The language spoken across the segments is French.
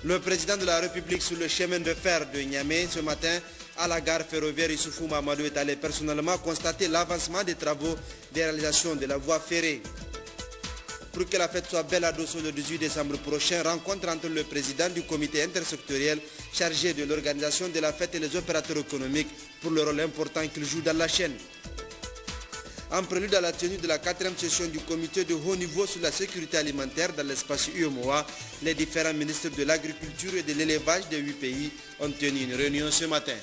Le président de la République sur le chemin de fer de Niamey ce matin à la gare ferroviaire Issoufou Mahamadou est allé personnellement constater l'avancement des travaux de réalisation de la voie ferrée. Pour que la fête soit belle à Dosso le 18 décembre prochain, rencontre entre le président du comité intersectoriel chargé de l'organisation de la fête et les opérateurs économiques pour le rôle important qu'ils jouent dans la chaîne. En prélude à la tenue de la 4e session du comité de haut niveau sur la sécurité alimentaire dans l'espace UEMOA, les différents ministres de l'agriculture et de l'élevage des 8 pays ont tenu une réunion ce matin.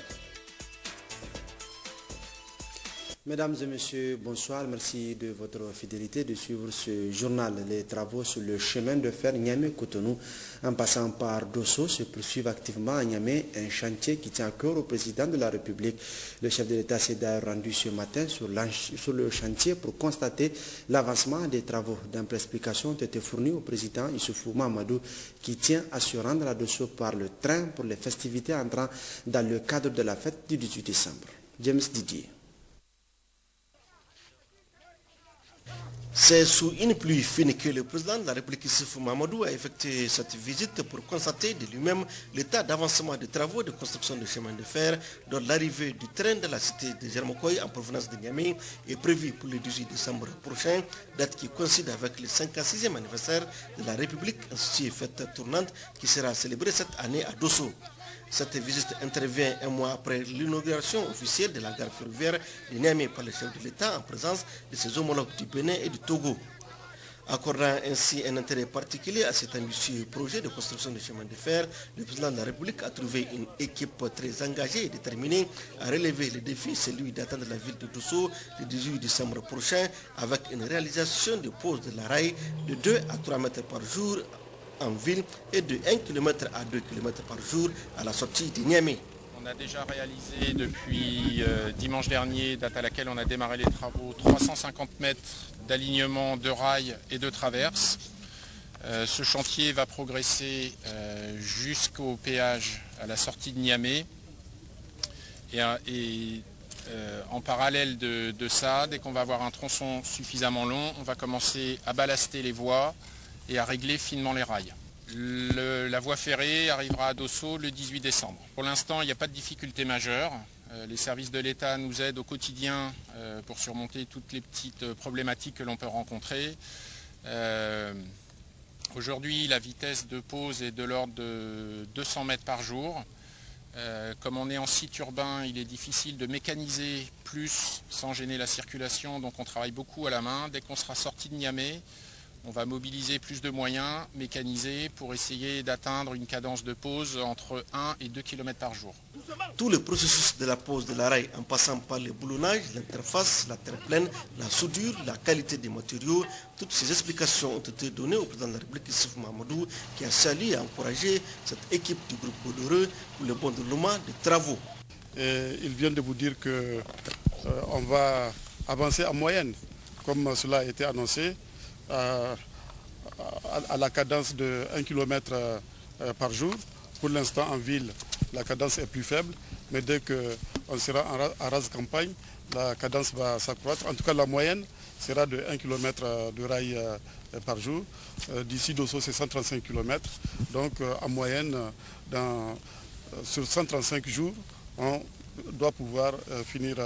Mesdames et messieurs, bonsoir. Merci de votre fidélité de suivre ce journal. Les travaux sur le chemin de fer Niamey-Cotonou en passant par Dosso se poursuivent activement à Niamey, un chantier qui tient à cœur au président de la République. Le chef de l'État s'est d'ailleurs rendu ce matin sur le chantier pour constater l'avancement des travaux. D'amples explications ont été fournies au président Issoufou Mahamadou qui tient à se rendre à Dosso par le train pour les festivités entrant dans le cadre de la fête du 18 décembre. James Didier. C'est sous une pluie fine que le président de la République Issoufou Mahamadou a effectué cette visite pour constater de lui-même l'état d'avancement des travaux de construction de chemin de fer dont l'arrivée du train de la cité de Germokoy en provenance de Niamey est prévue pour le 18 décembre prochain, date qui coïncide avec le 56e anniversaire de la République, instituée fête tournante qui sera célébrée cette année à Dosso. Cette visite intervient un mois après l'inauguration officielle de la gare ferroviaire de Niamey par le chef de l'État en présence de ses homologues du Bénin et du Togo. Accordant ainsi un intérêt particulier à cet ambitieux projet de construction de chemin de fer, le président de la République a trouvé une équipe très engagée et déterminée à relever le défi, celui d'atteindre la ville de Dosso le 18 décembre prochain avec une réalisation de pose de la rail de 2 à 3 mètres par jour en ville et de 1 km à 2 km par jour à la sortie de Niamey. On a déjà réalisé depuis dimanche dernier, date à laquelle on a démarré les travaux, 350 mètres d'alignement de rails et de traverses. Ce chantier va progresser jusqu'au péage à la sortie de Niamey. En parallèle de ça, dès qu'on va avoir un tronçon suffisamment long, on va commencer à ballaster les voies et à régler finement les rails. La voie ferrée arrivera à Dosso le 18 décembre. Pour l'instant, il n'y a pas de difficulté majeure. Les services de l'État nous aident au quotidien pour surmonter toutes les petites problématiques que l'on peut rencontrer. Aujourd'hui, la vitesse de pose est de l'ordre de 200 mètres par jour. Comme on est en site urbain, il est difficile de mécaniser plus sans gêner la circulation, donc on travaille beaucoup à la main. Dès qu'on sera sorti de Niamey, on va mobiliser plus de moyens mécanisés pour essayer d'atteindre une cadence de pose entre 1 et 2 km par jour. Tout le processus de la pose de la rail en passant par le boulonnage, l'interface, la terre pleine, la soudure, la qualité des matériaux, toutes ces explications ont été données au président de la République Issoufou Mahamadou qui a salué et encouragé cette équipe du groupe Bolloreux pour le bon déroulement des travaux. Il vient de vous dire qu'on va avancer en moyenne, comme cela a été annoncé, à la cadence de 1 km par jour. Pour l'instant, en ville, la cadence est plus faible, mais dès qu'on sera en rase campagne, la cadence va s'accroître. En tout cas, la moyenne sera de 1 km de rail par jour. D'ici Dosso, c'est 135 km. Donc, en moyenne, sur 135 jours, on doit pouvoir finir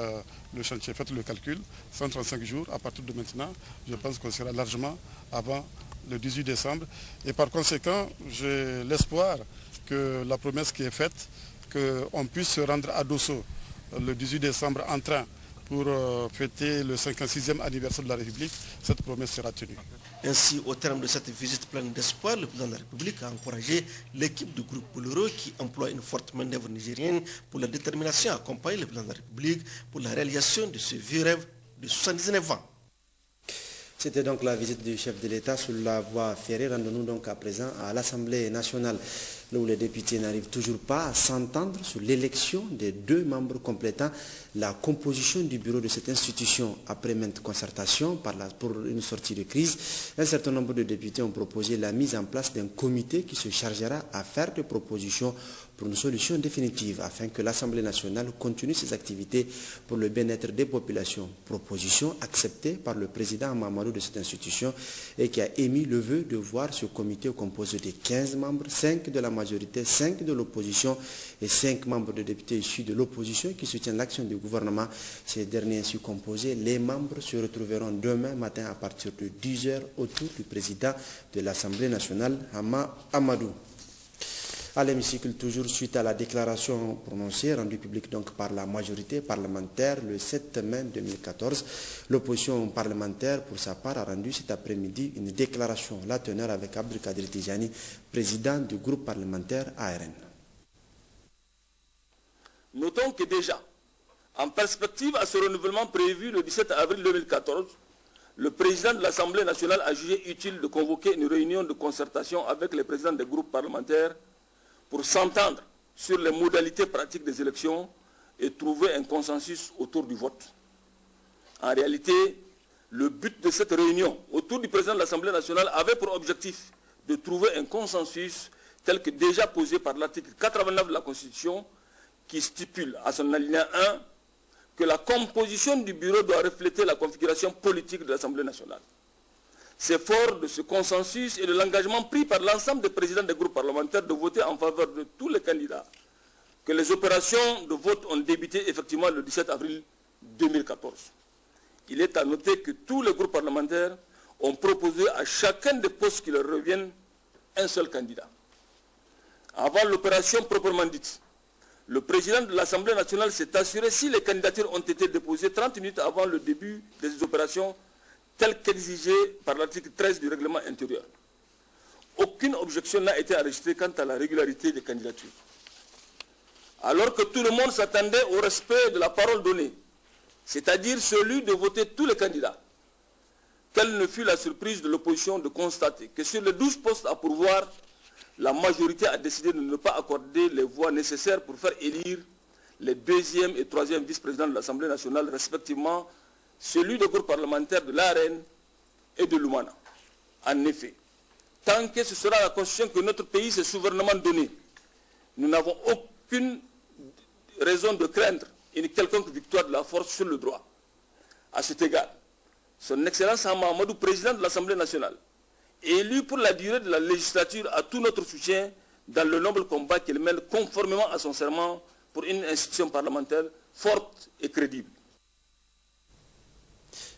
le chantier. Faites le calcul, 135 jours à partir de maintenant, je pense qu'on sera largement avant le 18 décembre. Et par conséquent, j'ai l'espoir que la promesse qui est faite, qu'on puisse se rendre à Dosso le 18 décembre en train pour fêter le 56e anniversaire de la République, cette promesse sera tenue. Ainsi, au terme de cette visite pleine d'espoir, le président de la République a encouragé l'équipe du groupe Bolloreux qui emploie une forte main-d'œuvre nigérienne pour la détermination à accompagner le président de la République pour la réalisation de ce vieux rêve de 79 ans. C'était donc la visite du chef de l'État sur la voie ferrée. Rendons-nous donc à présent à l'Assemblée nationale, là où les députés n'arrivent toujours pas à s'entendre sur l'élection des 2 membres complétant la composition du bureau de cette institution. Après maintes concertations pour une sortie de crise, un certain nombre de députés ont proposé la mise en place d'un comité qui se chargera à faire des propositions pour une solution définitive afin que l'Assemblée nationale continue ses activités pour le bien-être des populations. Proposition acceptée par le président Mamadou de cette institution et qui a émis le vœu de voir ce comité composé de 15 membres, 5 de la majorité, 5 de l'opposition et 5 membres de députés issus de l'opposition qui soutiennent l'action du gouvernement. Ces derniers ainsi composés, les membres se retrouveront demain matin à partir de 10h autour du président de l'Assemblée nationale, Hama Amadou. À l'hémicycle, toujours suite à la déclaration prononcée, rendue publique donc par la majorité parlementaire le 7 mai 2014, l'opposition parlementaire, pour sa part, a rendu cet après-midi une déclaration, la teneur avec Abdelkader Tijani, président du groupe parlementaire ARN. Notons que déjà, en perspective à ce renouvellement prévu le 17 avril 2014, le président de l'Assemblée nationale a jugé utile de convoquer une réunion de concertation avec les présidents des groupes parlementaires pour s'entendre sur les modalités pratiques des élections et trouver un consensus autour du vote. En réalité, le but de cette réunion autour du président de l'Assemblée nationale avait pour objectif de trouver un consensus tel que déjà posé par l'article 89 de la Constitution qui stipule à son alinéa 1 que la composition du bureau doit refléter la configuration politique de l'Assemblée nationale. C'est fort de ce consensus et de l'engagement pris par l'ensemble des présidents des groupes parlementaires de voter en faveur de tous les candidats que les opérations de vote ont débuté effectivement le 17 avril 2014. Il est à noter que tous les groupes parlementaires ont proposé à chacun des postes qui leur reviennent un seul candidat. Avant l'opération proprement dite, le président de l'Assemblée nationale s'est assuré si les candidatures ont été déposées 30 minutes avant le début des opérations telles qu'exigées par l'article 13 du règlement intérieur. Aucune objection n'a été enregistrée quant à la régularité des candidatures. Alors que tout le monde s'attendait au respect de la parole donnée, c'est-à-dire celui de voter tous les candidats, quelle ne fut la surprise de l'opposition de constater que sur les 12 postes à pourvoir, la majorité a décidé de ne pas accorder les voix nécessaires pour faire élire les 2e et 3e vice-présidents de l'Assemblée nationale, respectivement celui du groupe parlementaire de l'ARN et de l'Oumana. En effet, tant que ce sera la Constitution que notre pays s'est souverainement donné, nous n'avons aucune raison de craindre une quelconque victoire de la force sur le droit. À cet égard, son Excellence Hama Amadou, président de l'Assemblée nationale, élu pour la durée de la législature, a tout notre soutien dans le noble combat qu'il mène conformément à son serment pour une institution parlementaire forte et crédible.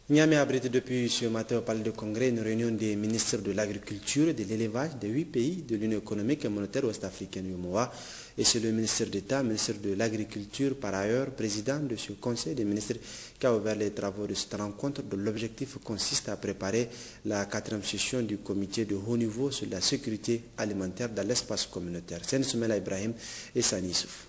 Niamey a abrité depuis ce matin au Palais de Congrès une réunion des ministres de l'Agriculture et de l'Élevage des 8 pays de l'Union économique et monétaire ouest-africaine UEMOA. Et c'est le ministre d'État, ministre de l'Agriculture, par ailleurs, président de ce Conseil des ministres, qui a ouvert les travaux de cette rencontre dont l'objectif consiste à préparer la 4e session du comité de haut niveau sur la sécurité alimentaire dans l'espace communautaire. Sen Soumela Ibrahim et Sani Souf.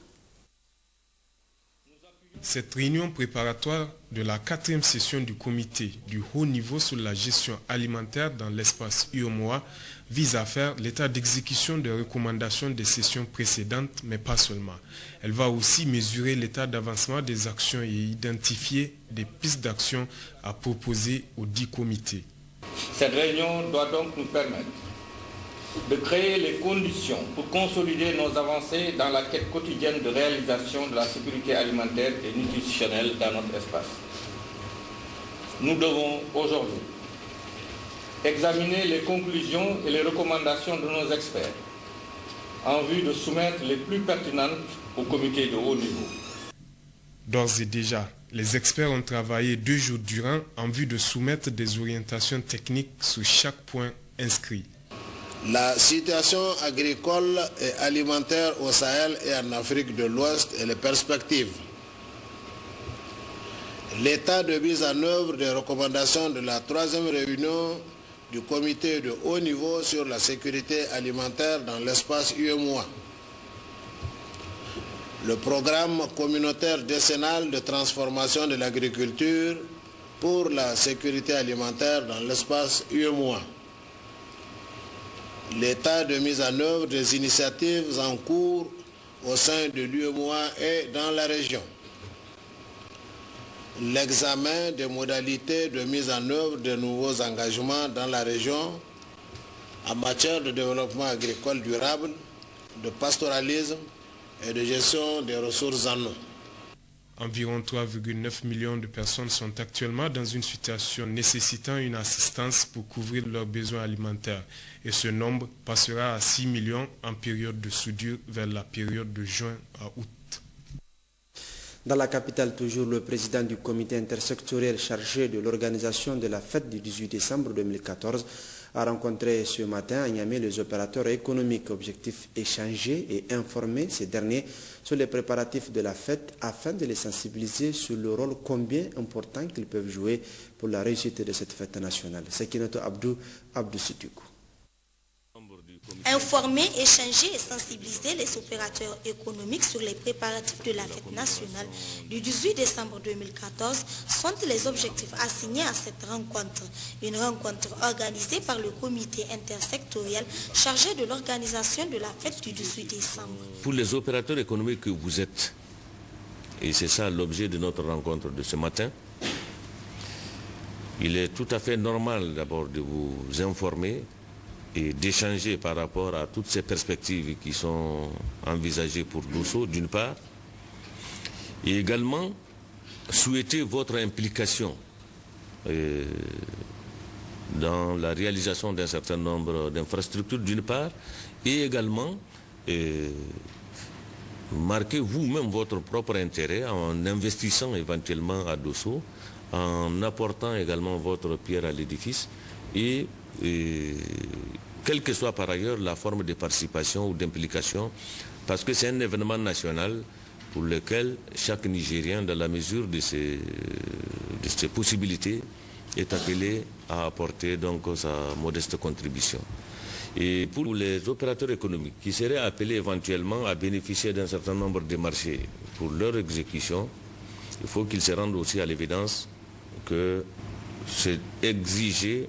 Cette réunion préparatoire de la 4e session du comité du haut niveau sur la gestion alimentaire dans l'espace UEMOA vise à faire l'état d'exécution des recommandations des sessions précédentes, mais pas seulement. Elle va aussi mesurer l'état d'avancement des actions et identifier des pistes d'action à proposer aux 10 comités. Cette réunion doit donc nous permettre de créer les conditions pour consolider nos avancées dans la quête quotidienne de réalisation de la sécurité alimentaire et nutritionnelle dans notre espace. Nous devons aujourd'hui examiner les conclusions et les recommandations de nos experts en vue de soumettre les plus pertinentes au comité de haut niveau. D'ores et déjà, les experts ont travaillé 2 jours durant en vue de soumettre des orientations techniques sur chaque point inscrit. La situation agricole et alimentaire au Sahel et en Afrique de l'Ouest et les perspectives. L'état de mise en œuvre des recommandations de la 3e réunion du comité de haut niveau sur la sécurité alimentaire dans l'espace UEMOA. Le programme communautaire décennal de transformation de l'agriculture pour la sécurité alimentaire dans l'espace UEMOA. L'état de mise en œuvre des initiatives en cours au sein de l'UEMOA et dans la région. L'examen des modalités de mise en œuvre de nouveaux engagements dans la région en matière de développement agricole durable, de pastoralisme et de gestion des ressources en eau. Environ 3,9 millions de personnes sont actuellement dans une situation nécessitant une assistance pour couvrir leurs besoins alimentaires. Et ce nombre passera à 6 millions en période de soudure vers la période de juin à août. Dans la capitale, toujours, le président du comité intersectoriel chargé de l'organisation de la fête du 18 décembre 2014 a rencontré ce matin à Niamey les opérateurs économiques. Objectif échanger et informer ces derniers sur les préparatifs de la fête afin de les sensibiliser sur le rôle combien important qu'ils peuvent jouer pour la réussite de cette fête nationale. Sekinato Abdou Siddikou. Informer, échanger et sensibiliser les opérateurs économiques sur les préparatifs de la fête nationale du 18 décembre 2014 sont les objectifs assignés à cette rencontre. Une rencontre organisée par le comité intersectoriel chargé de l'organisation de la fête du 18 décembre. Pour les opérateurs économiques que vous êtes, et c'est ça l'objet de notre rencontre de ce matin, il est tout à fait normal d'abord de vous informer et d'échanger par rapport à toutes ces perspectives qui sont envisagées pour Dosso, d'une part, et également souhaiter votre implication dans la réalisation d'un certain nombre d'infrastructures, d'une part, et également marquer vous-même votre propre intérêt en investissant éventuellement à Dosso, en apportant également votre pierre à l'édifice et quelle que soit par ailleurs la forme de participation ou d'implication, parce que c'est un événement national pour lequel chaque Nigérien, dans la mesure de ses possibilités, est appelé à apporter donc sa modeste contribution. Et pour les opérateurs économiques qui seraient appelés éventuellement à bénéficier d'un certain nombre de marchés pour leur exécution, il faut qu'ils se rendent aussi à l'évidence que c'est exigé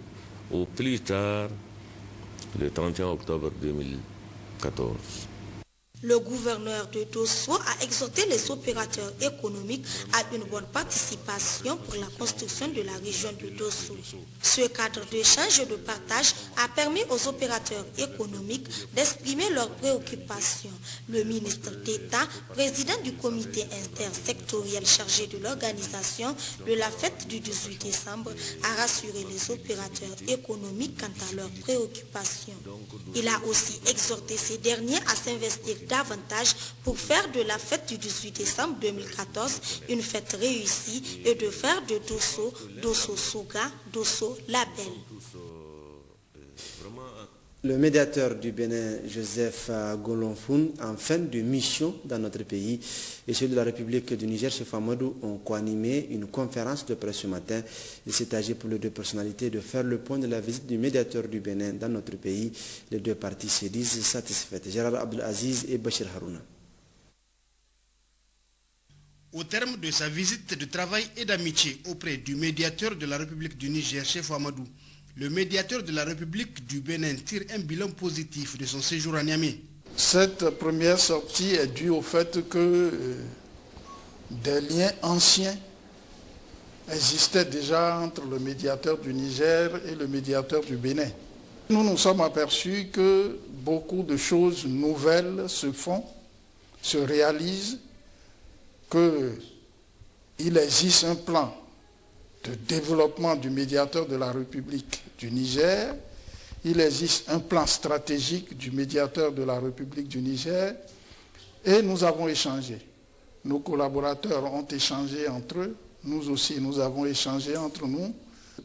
au plus tard le 31 octobre 2014. Le gouverneur de Dosso a exhorté les opérateurs économiques à une bonne participation pour la construction de la région de Dosso. Ce cadre d'échange et de partage a permis aux opérateurs économiques d'exprimer leurs préoccupations. Le ministre d'État, président du comité intersectoriel chargé de l'organisation de la fête du 18 décembre, a rassuré les opérateurs économiques quant à leurs préoccupations. Il a aussi exhorté ces derniers à s'investir davantage pour faire de la fête du 18 décembre 2014 une fête réussie et de faire de Dosso, Dosso Soga, Dosso la Belle. Le médiateur du Bénin, Joseph Golonfoun, en fin de mission dans notre pays, et celui de la République du Niger, Chef Amadou, ont co-animé une conférence de presse ce matin. Il s'est agi pour les deux personnalités de faire le point de la visite du médiateur du Bénin dans notre pays. Les deux parties se disent satisfaites. Gérard Abdelaziz et Bachir Harouna. Au terme de sa visite de travail et d'amitié auprès du médiateur de la République du Niger, Chef Amadou, le médiateur de la République du Bénin tire un bilan positif de son séjour à Niamey. Cette première sortie est due au fait que des liens anciens existaient déjà entre le médiateur du Niger et le médiateur du Bénin. Nous nous sommes aperçus que beaucoup de choses nouvelles se font, se réalisent, qu'il existe un plan de développement du médiateur de la République du Niger. Il existe un plan stratégique du médiateur de la République du Niger et nous avons échangé. Nos collaborateurs ont échangé entre eux, nous aussi nous avons échangé entre nous.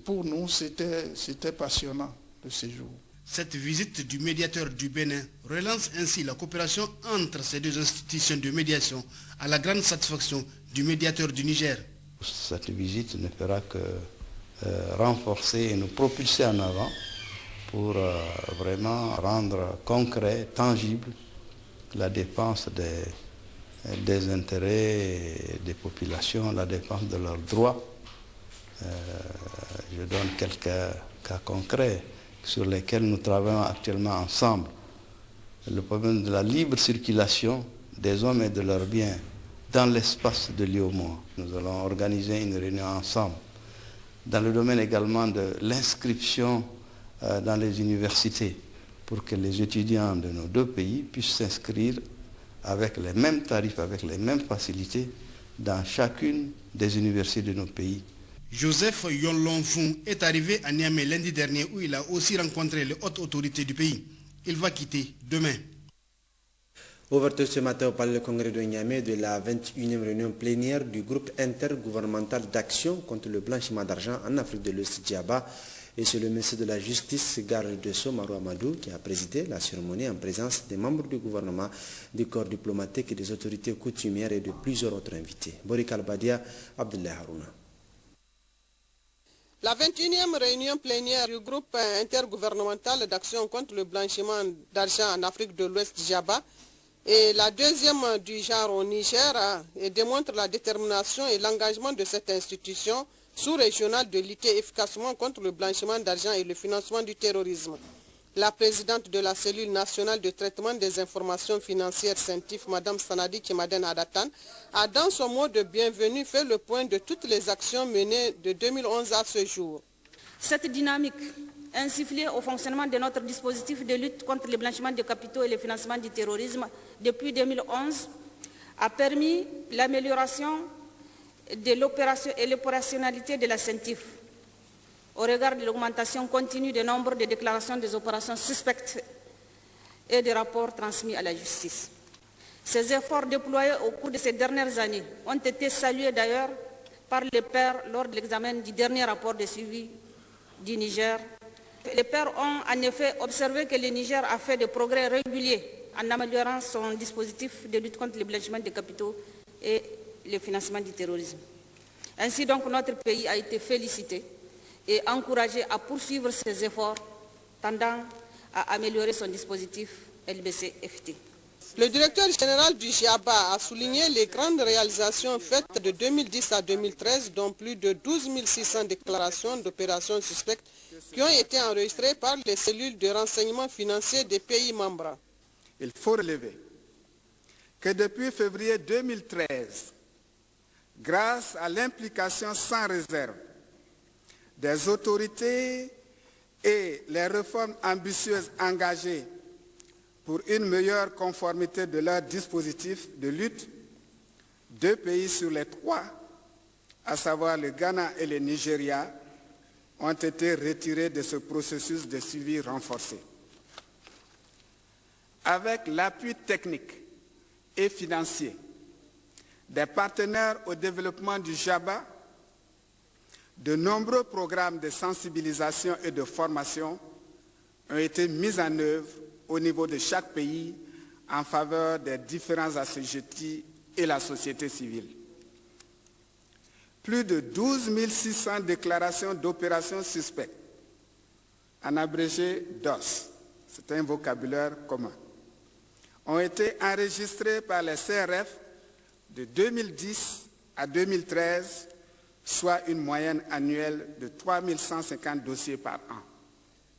Pour nous, c'était passionnant de séjour. Cette visite du médiateur du Bénin relance ainsi la coopération entre ces deux institutions de médiation à la grande satisfaction du médiateur du Niger. Cette visite ne fera que renforcer et nous propulser en avant pour vraiment rendre concret, tangible la défense des intérêts des populations, la défense de leurs droits. Je donne quelques cas concrets sur lesquels nous travaillons actuellement ensemble. Le problème de la libre circulation des hommes et de leurs biens dans l'espace de l'IOMOA. Nous allons organiser une réunion ensemble. Dans le domaine également de l'inscription dans les universités, pour que les étudiants de nos deux pays puissent s'inscrire avec les mêmes tarifs, avec les mêmes facilités dans chacune des universités de nos pays. Joseph Yonlonfung est arrivé à Niamey lundi dernier où il a aussi rencontré les hautes autorités du pays. Il va quitter demain. Ouverture ce matin au Palais du Congrès de Niamey de la 21e réunion plénière du groupe intergouvernemental d'action contre le blanchiment d'argent en Afrique de l'Ouest, Djaba. Et c'est le ministre de la Justice, garde de Sceaux, Marou Amadou, qui a présidé la cérémonie en présence des membres du gouvernement, du corps diplomatique et des autorités coutumières et de plusieurs autres invités. Borik Al-Badia, Abdullah Harouna. La 21e réunion plénière du groupe intergouvernemental d'action contre le blanchiment d'argent en Afrique de l'Ouest, Djaba, est la deuxième du genre au Niger et démontre la détermination et l'engagement de cette institution sous-régionale de lutter efficacement contre le blanchiment d'argent et le financement du terrorisme. La présidente de la cellule nationale de traitement des informations financières CENTIF, Mme Sanadi Kimaden Adatan, a dans son mot de bienvenue fait le point de toutes les actions menées de 2011 à ce jour. Cette dynamique insufflée au fonctionnement de notre dispositif de lutte contre le blanchiment de capitaux et le financement du terrorisme depuis 2011 a permis l'amélioration de l'opération et l'opérationnalité de la CENTIF au regard de l'augmentation continue du nombre de déclarations des opérations suspectes et des rapports transmis à la justice. Ces efforts déployés au cours de ces dernières années ont été salués d'ailleurs par les pairs lors de l'examen du dernier rapport de suivi du Niger. Les pairs ont en effet observé que le Niger a fait des progrès réguliers en améliorant son dispositif de lutte contre le blanchiment des capitaux et le financement du terrorisme. Ainsi donc, notre pays a été félicité et encouragé à poursuivre ses efforts tendant à améliorer son dispositif LBC-FT. Le directeur général du Djaba a souligné les grandes réalisations faites de 2010 à 2013, dont plus de 12 600 déclarations d'opérations suspectes qui ont été enregistrées par les cellules de renseignement financier des pays membres. Il faut relever que depuis février 2013, grâce à l'implication sans réserve des autorités et les réformes ambitieuses engagées pour une meilleure conformité de leur dispositif de lutte, 2 pays sur les 3, à savoir le Ghana et le Nigeria, ont été retirés de ce processus de suivi renforcé. Avec l'appui technique et financier des partenaires au développement du Djaba, de nombreux programmes de sensibilisation et de formation ont été mis en œuvre au niveau de chaque pays en faveur des différents assujettis et la société civile. Plus de 12 600 déclarations d'opérations suspectes, en abrégé DOS, c'est un vocabulaire commun, ont été enregistrées par les CRF de 2010 à 2013, soit une moyenne annuelle de 3 150 dossiers par an.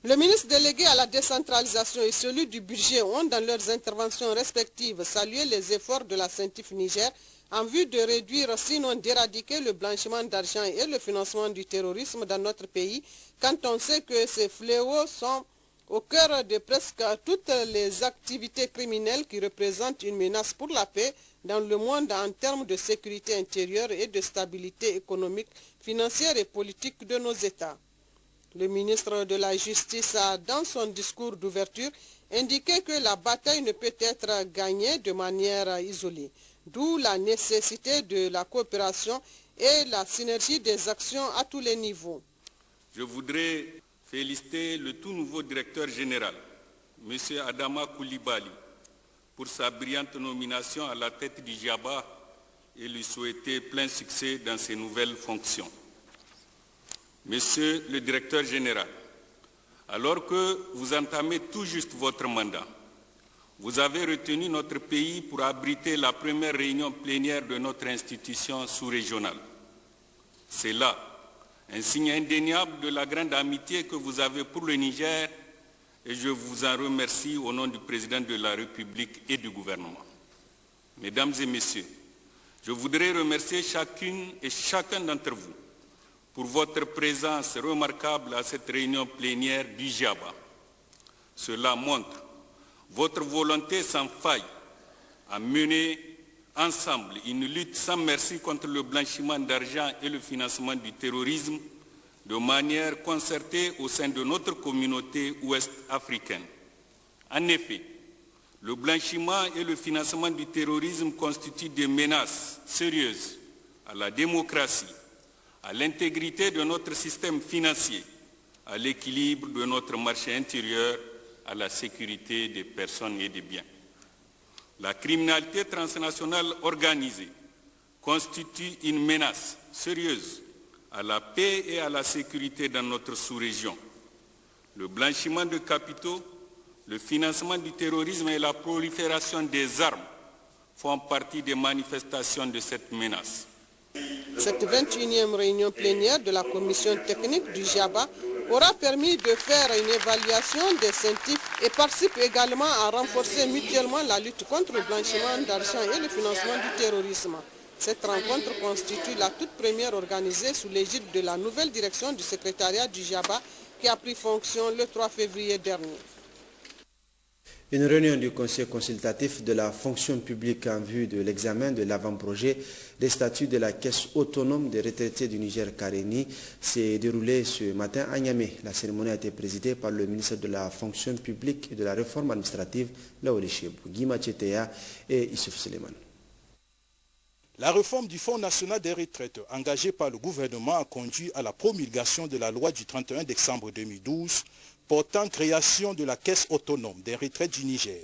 Le ministre délégué à la décentralisation et celui du budget ont, dans leurs interventions respectives, salué les efforts de la CENTIF Niger en vue de réduire, sinon d'éradiquer le blanchiment d'argent et le financement du terrorisme dans notre pays, quand on sait que ces fléaux sont au cœur de presque toutes les activités criminelles qui représentent une menace pour la paix dans le monde en termes de sécurité intérieure et de stabilité économique, financière et politique de nos États. Le ministre de la Justice a, dans son discours d'ouverture, indiqué que la bataille ne peut être gagnée de manière isolée, d'où la nécessité de la coopération et la synergie des actions à tous les niveaux. Je voudrais féliciter le tout nouveau directeur général, M. Adama Koulibaly, pour sa brillante nomination à la tête du Djaba et lui souhaiter plein succès dans ses nouvelles fonctions. Monsieur le directeur général, alors que vous entamez tout juste votre mandat, vous avez retenu notre pays pour abriter la première réunion plénière de notre institution sous-régionale. C'est là un signe indéniable de la grande amitié que vous avez pour le Niger et je vous en remercie au nom du président de la République et du gouvernement. Mesdames et messieurs, je voudrais remercier chacune et chacun d'entre vous pour votre présence remarquable à cette réunion plénière du Djaba. Cela montre votre volonté sans faille à mener ensemble une lutte sans merci contre le blanchiment d'argent et le financement du terrorisme de manière concertée au sein de notre communauté ouest-africaine. En effet, le blanchiment et le financement du terrorisme constituent des menaces sérieuses à la démocratie, à l'intégrité de notre système financier, à l'équilibre de notre marché intérieur, à la sécurité des personnes et des biens. La criminalité transnationale organisée constitue une menace sérieuse à la paix et à la sécurité dans notre sous-région. Le blanchiment de capitaux, le financement du terrorisme et la prolifération des armes font partie des manifestations de cette menace. Cette 21e réunion plénière de la commission technique du JABA aura permis de faire une évaluation des CENTIF et participe également à renforcer mutuellement la lutte contre le blanchiment d'argent et le financement du terrorisme. Cette rencontre constitue la toute première organisée sous l'égide de la nouvelle direction du secrétariat du JABA qui a pris fonction le 3 février dernier. Une réunion du Conseil consultatif de la fonction publique en vue de l'examen de l'avant-projet des statuts de la Caisse autonome des retraités du Niger Karéni s'est déroulée ce matin à Niamey. La cérémonie a été présidée par le ministre de la fonction publique et de la réforme administrative, Laoli Chebou, Guy Machetea et Issouf Suleiman. La réforme du Fonds national des retraites engagée par le gouvernement a conduit à la promulgation de la loi du 31 décembre 2012 portant création de la Caisse autonome des retraites du Niger.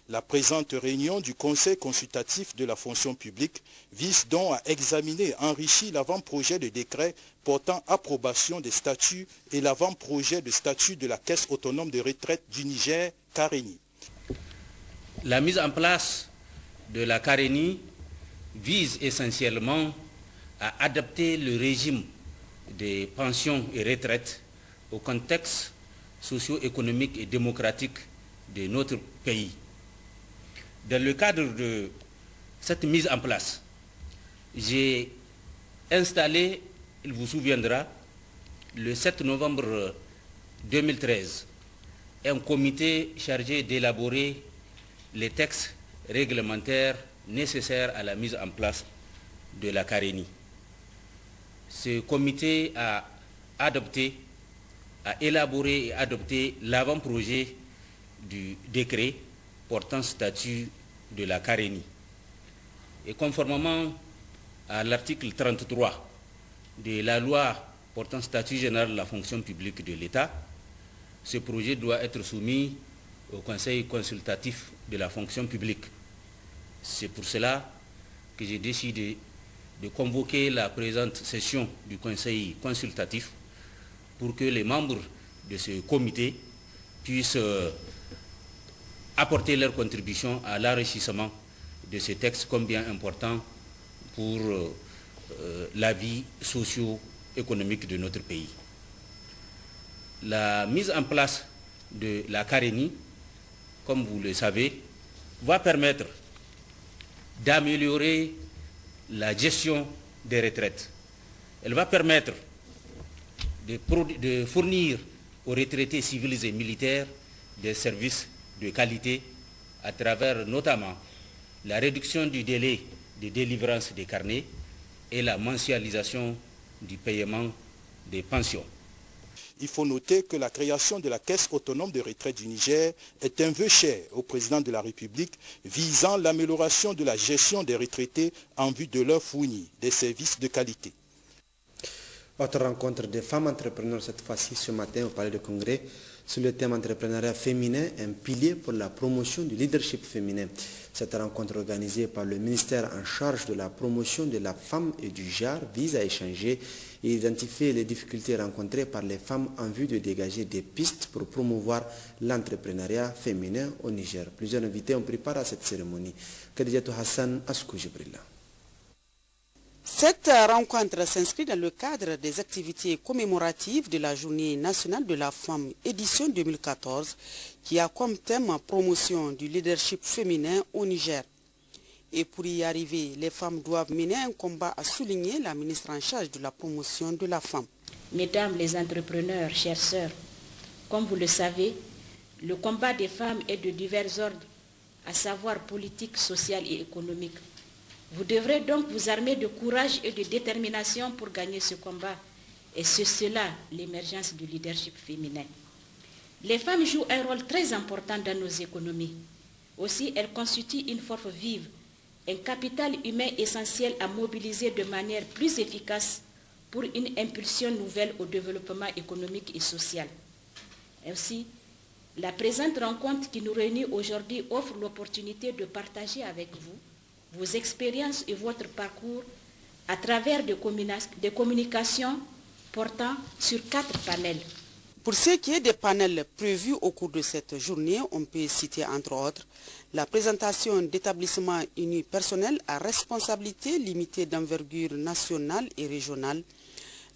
La présente réunion du Conseil consultatif de la fonction publique vise donc à examiner et enrichir l'avant-projet de décret portant approbation des statuts et l'avant-projet de statut de la Caisse autonome de retraite du Niger, Karéni. La mise en place de la Karéni vise essentiellement à adapter le régime des pensions et retraites au contexte socio-économique et démocratique de notre pays. Dans le cadre de cette mise en place, j'ai installé, il vous souviendra, le 7 novembre 2013, un comité chargé d'élaborer les textes réglementaires nécessaires à la mise en place de la Karéni. Ce comité a élaboré et adopté l'avant-projet du décret portant statut de la Karéni. Et conformément à l'article 33 de la loi portant statut général de la fonction publique de l'État, ce projet doit être soumis au Conseil consultatif de la fonction publique. C'est pour cela que j'ai décidé de convoquer la présente session du Conseil consultatif pour que les membres de ce comité puissent apporter leur contribution à l'enrichissement de ce texte combien important pour la vie socio-économique de notre pays. La mise en place de la Karéni, comme vous le savez, va permettre d'améliorer la gestion des retraites. Elle va permettre de fournir aux retraités civils et militaires des services de qualité à travers notamment la réduction du délai de délivrance des carnets et la mensualisation du paiement des pensions. Il faut noter que la création de la Caisse autonome de retraite du Niger est un vœu cher au président de la République visant l'amélioration de la gestion des retraités en vue de leur fournir des services de qualité. Autre rencontre des femmes entrepreneurs cette fois-ci ce matin au Palais du Congrès sur le thème entrepreneuriat féminin, un pilier pour la promotion du leadership féminin. Cette rencontre organisée par le ministère en charge de la promotion de la femme et du genre vise à échanger et identifier les difficultés rencontrées par les femmes en vue de dégager des pistes pour promouvoir l'entrepreneuriat féminin au Niger. Plusieurs invités ont pris part à cette cérémonie. Khadijatou Hassan, Askou Jibrilla. Cette rencontre s'inscrit dans le cadre des activités commémoratives de la Journée nationale de la femme édition 2014 qui a comme thème promotion du leadership féminin au Niger. Et pour y arriver, les femmes doivent mener un combat, à souligner la ministre en charge de la promotion de la femme. Mesdames les entrepreneurs, chères sœurs, comme vous le savez, le combat des femmes est de divers ordres à savoir politique, sociale et économique. Vous devrez donc vous armer de courage et de détermination pour gagner ce combat. Et c'est cela l'émergence du leadership féminin. Les femmes jouent un rôle très important dans nos économies. Aussi, elles constituent une force vive, un capital humain essentiel à mobiliser de manière plus efficace pour une impulsion nouvelle au développement économique et social. Ainsi, la présente rencontre qui nous réunit aujourd'hui offre l'opportunité de partager avec vous vos expériences et votre parcours à travers des communications portant sur 4 panels. Pour ce qui est des panels prévus au cours de cette journée, on peut citer entre autres la présentation d'établissements unipersonnels à responsabilité limitée d'envergure nationale et régionale,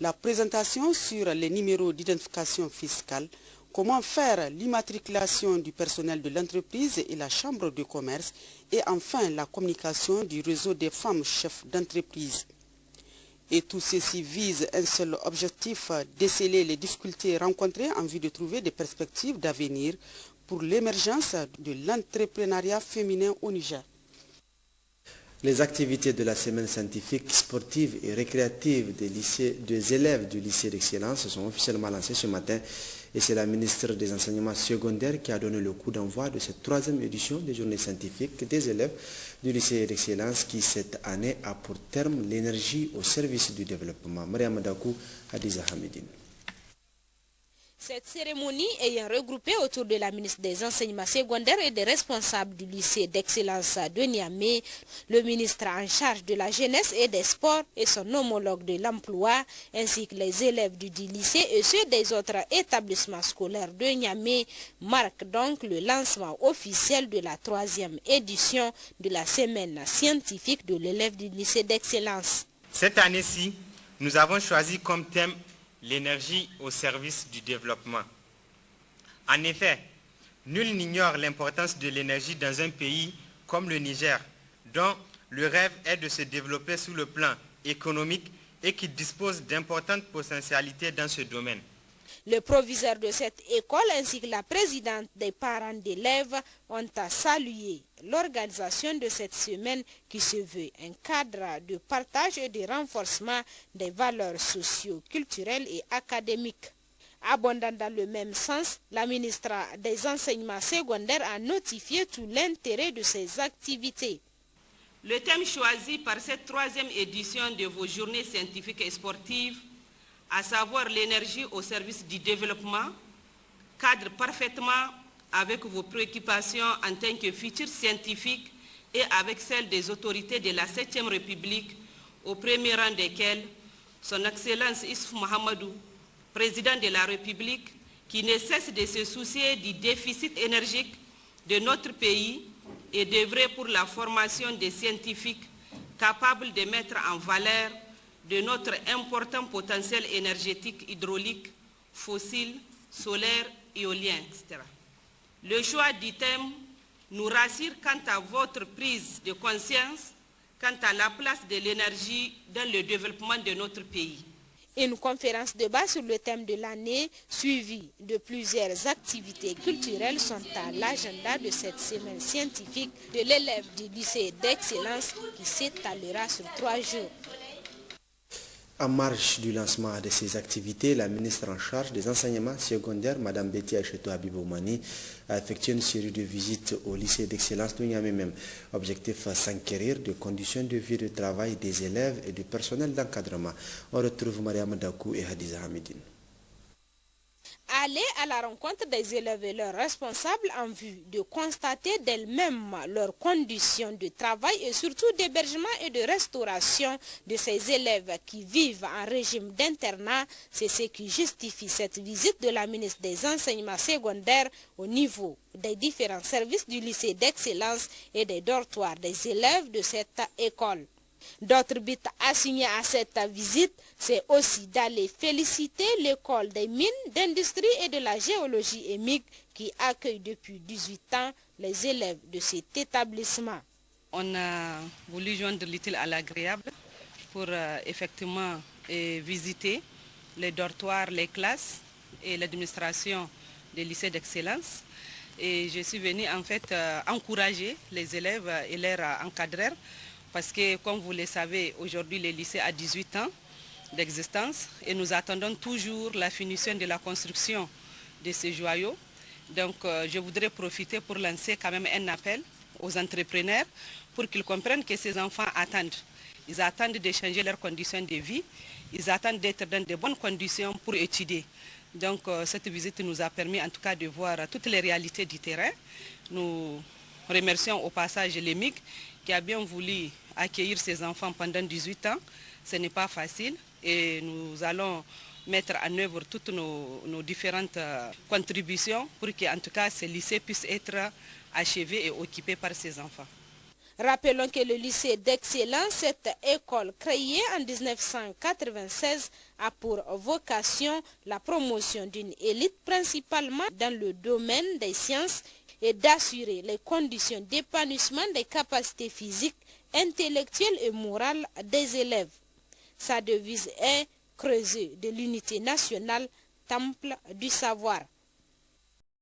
la présentation sur les numéros d'identification fiscale, comment faire l'immatriculation du personnel de l'entreprise et la chambre de commerce, et enfin la communication du réseau des femmes chefs d'entreprise. Et tout ceci vise un seul objectif, déceler les difficultés rencontrées en vue de trouver des perspectives d'avenir pour l'émergence de l'entrepreneuriat féminin au Niger. Les activités de la semaine scientifique, sportive et récréative des élèves du lycée d'excellence sont officiellement lancées ce matin. Et c'est la ministre des enseignements secondaires qui a donné le coup d'envoi de cette 3e édition des journées scientifiques des élèves du lycée d'excellence qui cette année a pour terme l'énergie au service du développement. Mariam Dakou, Hadiza Hamidine. Cette cérémonie ayant regroupé autour de la ministre des enseignements secondaires et des responsables du lycée d'excellence de Niamey, le ministre en charge de la jeunesse et des sports et son homologue de l'emploi, ainsi que les élèves du dit lycée et ceux des autres établissements scolaires de Niamey, marquent donc le lancement officiel de la 3e édition de la semaine scientifique de l'élève du lycée d'excellence. Cette année-ci, nous avons choisi comme thème l'énergie au service du développement. En effet, nul n'ignore l'importance de l'énergie dans un pays comme le Niger, dont le rêve est de se développer sur le plan économique et qui dispose d'importantes potentialités dans ce domaine. Le proviseur de cette école ainsi que la présidente des parents d'élèves ont salué l'organisation de cette semaine qui se veut un cadre de partage et de renforcement des valeurs socio-culturelles et académiques. Abondant dans le même sens, la ministre des enseignements secondaires a notifié tout l'intérêt de ces activités. Le thème choisi par cette 3e édition de vos journées scientifiques et sportives, à savoir l'énergie au service du développement, cadre parfaitement avec vos préoccupations en tant que futurs scientifiques et avec celles des autorités de la 7e République, au premier rang desquelles son Excellence Issoufou Mahamadou, président de la République, qui ne cesse de se soucier du déficit énergique de notre pays et d'œuvrer pour la formation des scientifiques capables de mettre en valeur de notre important potentiel énergétique hydraulique, fossile, solaire, éolien, etc. Le choix du thème nous rassure quant à votre prise de conscience quant à la place de l'énergie dans le développement de notre pays. Une conférence débat sur le thème de l'année, suivie de plusieurs activités culturelles, sont à l'agenda de cette semaine scientifique de l'élève du lycée d'excellence qui s'étalera sur 3 jours. En marge du lancement de ces activités, la ministre en charge des enseignements secondaires, Mme Betty Achetou Abiboumani, a effectué une série de visites au lycée d'excellence de Niamey même. Objectif, s'enquérir des conditions de vie et de travail des élèves et du personnel d'encadrement. On retrouve Mariam Dakou et Hadiza Hamidine. Aller à la rencontre des élèves et leurs responsables en vue de constater d'elles-mêmes leurs conditions de travail et surtout d'hébergement et de restauration de ces élèves qui vivent en régime d'internat, c'est ce qui justifie cette visite de la ministre des enseignements secondaires au niveau des différents services du lycée d'excellence et des dortoirs des élèves de cette école. D'autres buts assignés à cette visite, c'est aussi d'aller féliciter l'école des mines, d'industrie et de la géologie EMIG qui accueille depuis 18 ans les élèves de cet établissement. On a voulu joindre l'utile à l'agréable pour effectivement visiter les dortoirs, les classes et l'administration des lycées d'excellence. Et je suis venue en fait encourager les élèves et leurs encadreurs parce que comme vous le savez, aujourd'hui le lycée a 18 ans d'existence et nous attendons toujours la finition de la construction de ces joyaux. Donc je voudrais profiter pour lancer quand même un appel aux entrepreneurs pour qu'ils comprennent que ces enfants attendent. Ils attendent de changer leurs conditions de vie, ils attendent d'être dans de bonnes conditions pour étudier. Donc cette visite nous a permis en tout cas de voir toutes les réalités du terrain. Nous remercions au passage l'EMIG qui a bien voulu accueillir ces enfants pendant 18 ans. Ce n'est pas facile et nous allons mettre en œuvre toutes nos différentes contributions pour qu'en tout cas ce lycée puisse être achevé et occupé par ces enfants. Rappelons que le lycée d'excellence, cette école créée en 1996, a pour vocation la promotion d'une élite principalement dans le domaine des sciences et d'assurer les conditions d'épanouissement des capacités physiques, intellectuelles et morales des élèves. Sa devise est « Creuser de l'unité nationale, temple du savoir ».